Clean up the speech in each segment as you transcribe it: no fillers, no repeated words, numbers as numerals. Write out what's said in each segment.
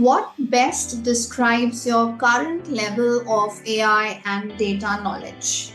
What best describes your current level of AI and data knowledge?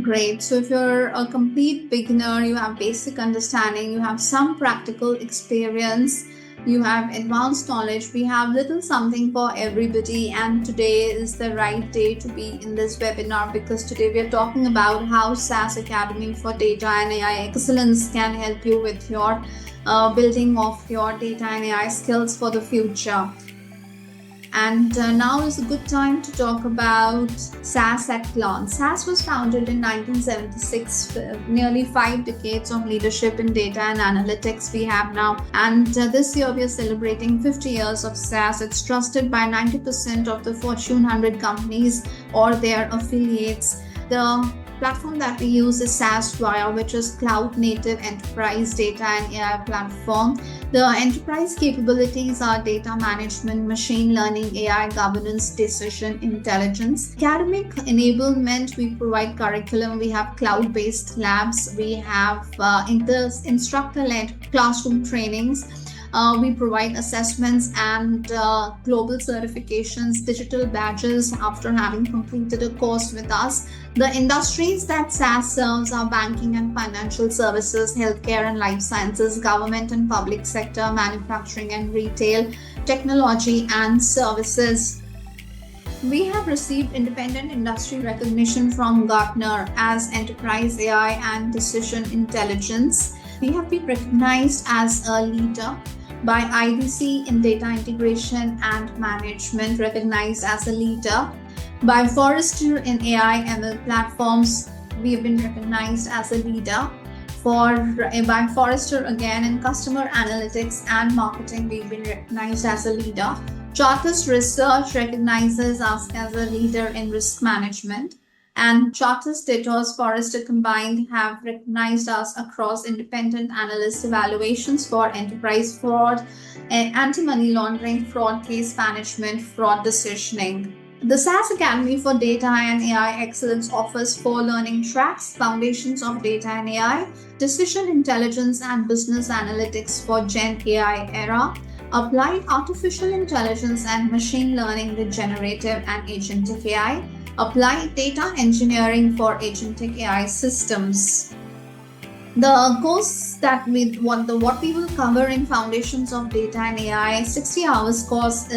Great. So, if you're a complete beginner, you have basic understanding, you have some practical experience, you have advanced knowledge, we have little something for everybody. And today is the right day to be in this webinar because today we are talking about how SAS Academy for Data and AI Excellence can help you with your building of your data and AI skills for the future. And now is a good time to talk about SAS at launch. SAS was founded in 1976, nearly 5 decades of leadership in data and analytics we have now. And this year we are celebrating 50 years of SAS. It's trusted by 90% of the Fortune 100 companies or their affiliates. The platform that we use is SAS Viya, which is cloud native enterprise data and AI platform. The enterprise capabilities are data management, machine learning, AI governance, decision intelligence. Academic enablement, we provide curriculum, we have cloud-based labs, we have instructor-led classroom trainings. We provide assessments and global certifications, digital badges after having completed a course with us. The industries that SAS serves are banking and financial services, healthcare and life sciences, government and public sector, manufacturing and retail, technology and services. We have received independent industry recognition from Gartner as Enterprise AI and Decision Intelligence. We have been recognized as a leader by IDC in data integration and management, recognized as a leader. By Forrester in AI ML platforms, we have been recognized as a leader. By Forrester again in customer analytics and marketing, we've been recognized as a leader. Chartis Research recognizes us as a leader in risk management. And Chartis, Datos, Forrester combined have recognized us across independent analyst evaluations for enterprise fraud, anti-money laundering, fraud case management, fraud decisioning. The SAS Academy for Data and AI Excellence offers 4 learning tracks: Foundations of Data and AI, Decision Intelligence and Business Analytics for GenAI Era, Applied Artificial Intelligence and Machine Learning with Generative and Agentic AI, Applied Data Engineering for Agentic AI Systems. The course that what we will cover in Foundations of Data and AI 60 hours course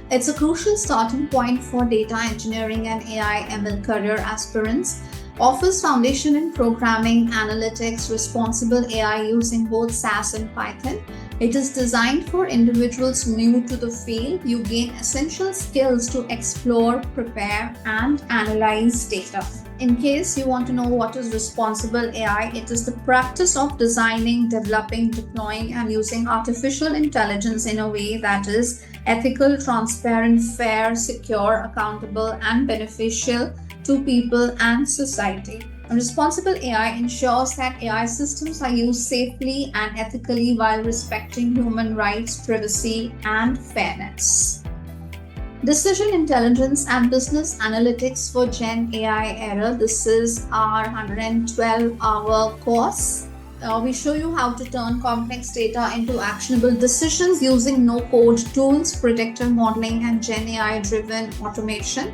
it's a crucial starting point for data engineering and AI ML career aspirants. Offers foundation in programming, analytics, responsible AI using both SAS and Python. It is designed for individuals new to the field. You gain essential skills to explore, prepare, and analyze data. In case you want to know what is responsible AI, it is the practice of designing, developing, deploying, and using artificial intelligence in a way that is ethical, transparent, fair, secure, accountable, and beneficial to people and society. Responsible AI ensures that AI systems are used safely and ethically while respecting human rights, privacy, and fairness. Decision Intelligence and Business Analytics for Gen AI Era. This is our 112-hour course. We show you how to turn complex data into actionable decisions using no-code tools, predictive modeling, and Gen AI-driven automation.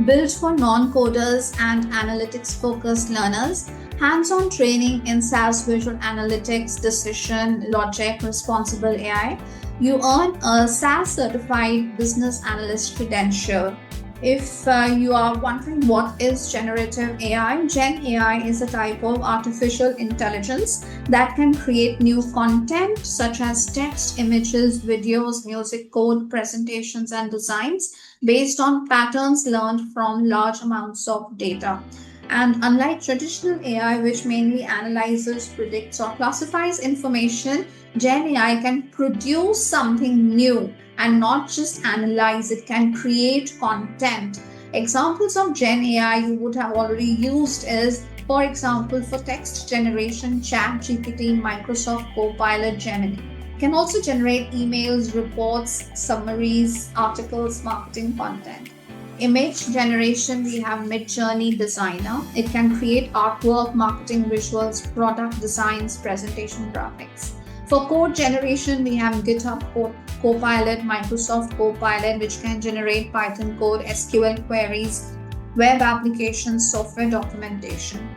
Built for non-coders and analytics-focused learners. Hands-on training in SAS Visual Analytics, Decision, Logic, Responsible AI. You earn a SAS Certified Business Analyst credential. If you are wondering what is generative AI, Gen AI is a type of artificial intelligence that can create new content such as text, images, videos, music, code, presentations, and designs based on patterns learned from large amounts of data. And unlike traditional AI, which mainly analyzes, predicts, or classifies information, Gen AI can produce something new and not just analyze. It can create content. Examples of Gen AI you would have already used is, for example, for text generation, ChatGPT, Microsoft Copilot, Gemini. It can also generate emails, reports, summaries, articles, marketing content. Image generation, we have Midjourney Designer. It can create artwork, marketing visuals, product designs, presentation graphics. For code generation, we have GitHub Copilot, Microsoft Copilot, which can generate Python code, SQL queries, web applications, software documentation.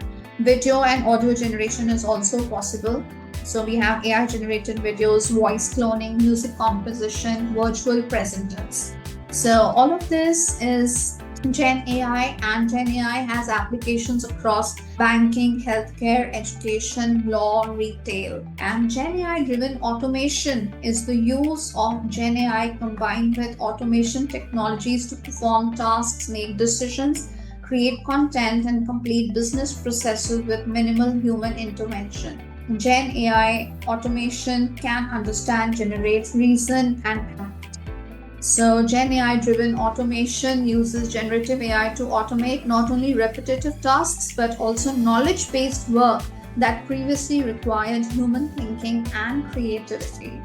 Video and audio generation is also possible. So we have AI generated videos, voice cloning, music composition, virtual presenters. So all of this is GenAI, and GenAI has applications across banking, healthcare, education, law, retail. And GenAI driven automation is the use of GenAI combined with automation technologies to perform tasks, make decisions, create content, and complete business processes with minimal human intervention. GenAI automation can understand, generate, reason, and act. So GenAI driven automation uses generative AI to automate not only repetitive tasks but also knowledge-based work that previously required human thinking and creativity.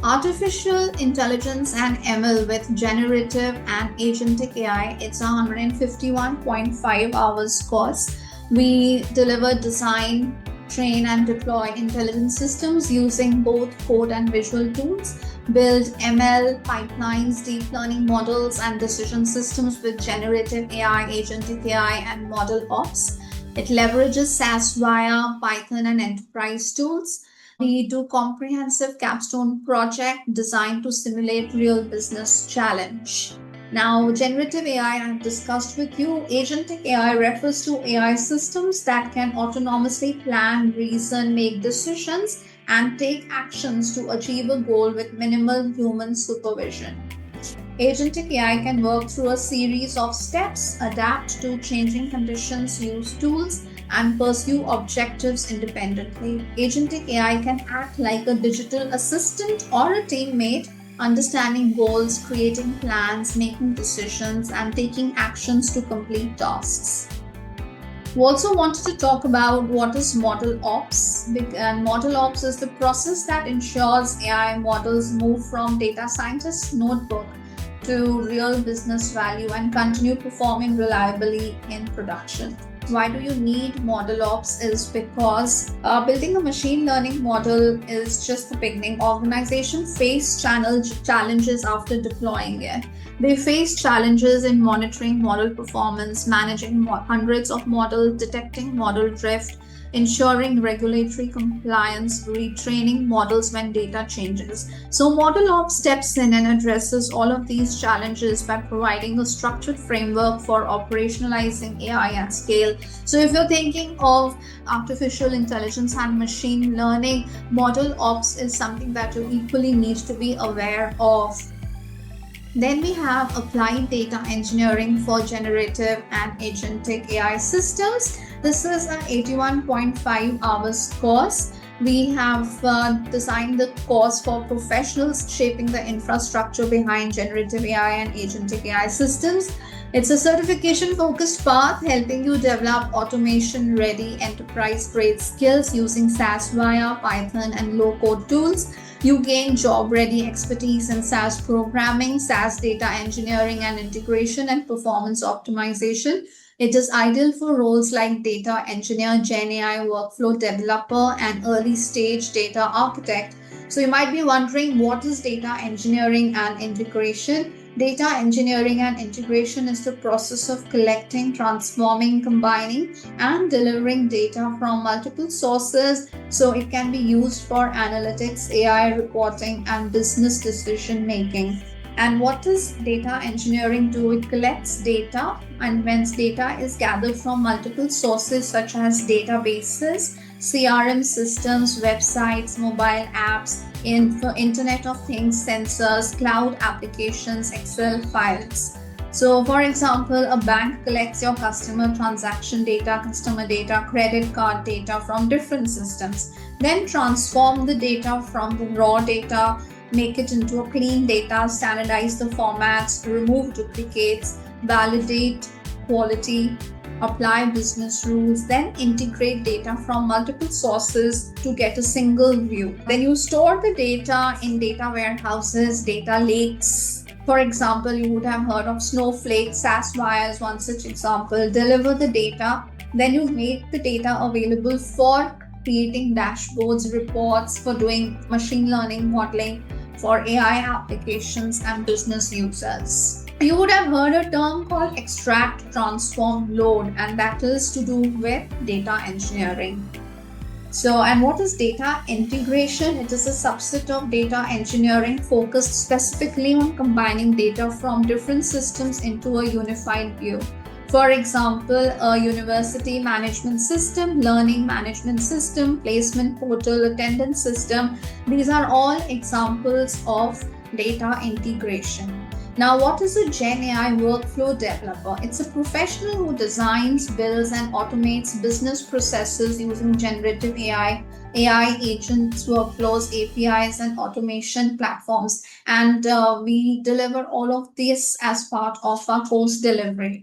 Artificial intelligence and ML with generative and agentic AI, it's a 151.5 hours course. We deliver design, train and deploy intelligent systems using both code and visual tools, build ML pipelines, deep learning models, and decision systems with generative AI, agentic AI, and ModelOps. It leverages SAS Viya, Python, and enterprise tools. We do comprehensive capstone project designed to simulate real business challenge. Now, generative AI I have discussed with you. Agentic AI refers to AI systems that can autonomously plan, reason, make decisions, and take actions to achieve a goal with minimal human supervision. Agentic AI can work through a series of steps, adapt to changing conditions, use tools, and pursue objectives independently. Agentic AI can act like a digital assistant or a teammate, understanding goals, creating plans, making decisions, and taking actions to complete tasks. We also wanted to talk about what is ModelOps. And ModelOps is the process that ensures AI models move from data scientist's notebook to real business value and continue performing reliably in production. Why do you need ModelOps is because building a machine learning model is just the beginning. Organizations face challenges after deploying it. They face challenges in monitoring model performance, managing hundreds of models, detecting model drift, ensuring regulatory compliance, retraining models when data changes. So ModelOps steps in and addresses all of these challenges by providing a structured framework for operationalizing AI at scale. So if you're thinking of artificial intelligence and machine learning, ModelOps is something that you equally need to be aware of. Then we have applied data engineering for generative and agentic AI systems. This is an 81.5 hours course. We have designed the course for professionals shaping the infrastructure behind generative AI and agentic AI systems. It's a certification-focused path helping you develop automation-ready enterprise-grade skills using SAS Viya, Python, and low-code tools. You gain job-ready expertise in SAS programming, SAS data engineering and integration, and performance optimization. It is ideal for roles like data engineer, GenAI workflow developer, and early-stage data architect. So you might be wondering, what is data engineering and integration? Data engineering and integration is the process of collecting, transforming, combining, and delivering data from multiple sources so it can be used for analytics, AI reporting, and business decision making. And what does data engineering do? It collects data, and when data is gathered from multiple sources such as databases, CRM systems, websites, mobile apps, Internet of Things, sensors, cloud applications, Excel files. So for example, a bank collects your customer transaction data, customer data, credit card data from different systems, then transform the data from the raw data, make it into a clean data, standardize the formats, remove duplicates, validate quality, apply business rules, then integrate data from multiple sources to get a single view. Then you store the data in data warehouses, data lakes. For example, you would have heard of Snowflake. SAS Viya is one such example. Deliver the data, then you make the data available for creating dashboards, reports, for doing machine learning modeling for AI applications and business users. You would have heard a term called extract, transform, load, and that is to do with data engineering. So, and what is data integration? It is a subset of data engineering focused specifically on combining data from different systems into a unified view. For example, a university management system, learning management system, placement portal, attendance system. These are all examples of data integration. Now, what is a GenAI workflow developer? It's a professional who designs, builds, and automates business processes using generative AI agents, workflows, APIs, and automation platforms. And we deliver all of this as part of our course delivery.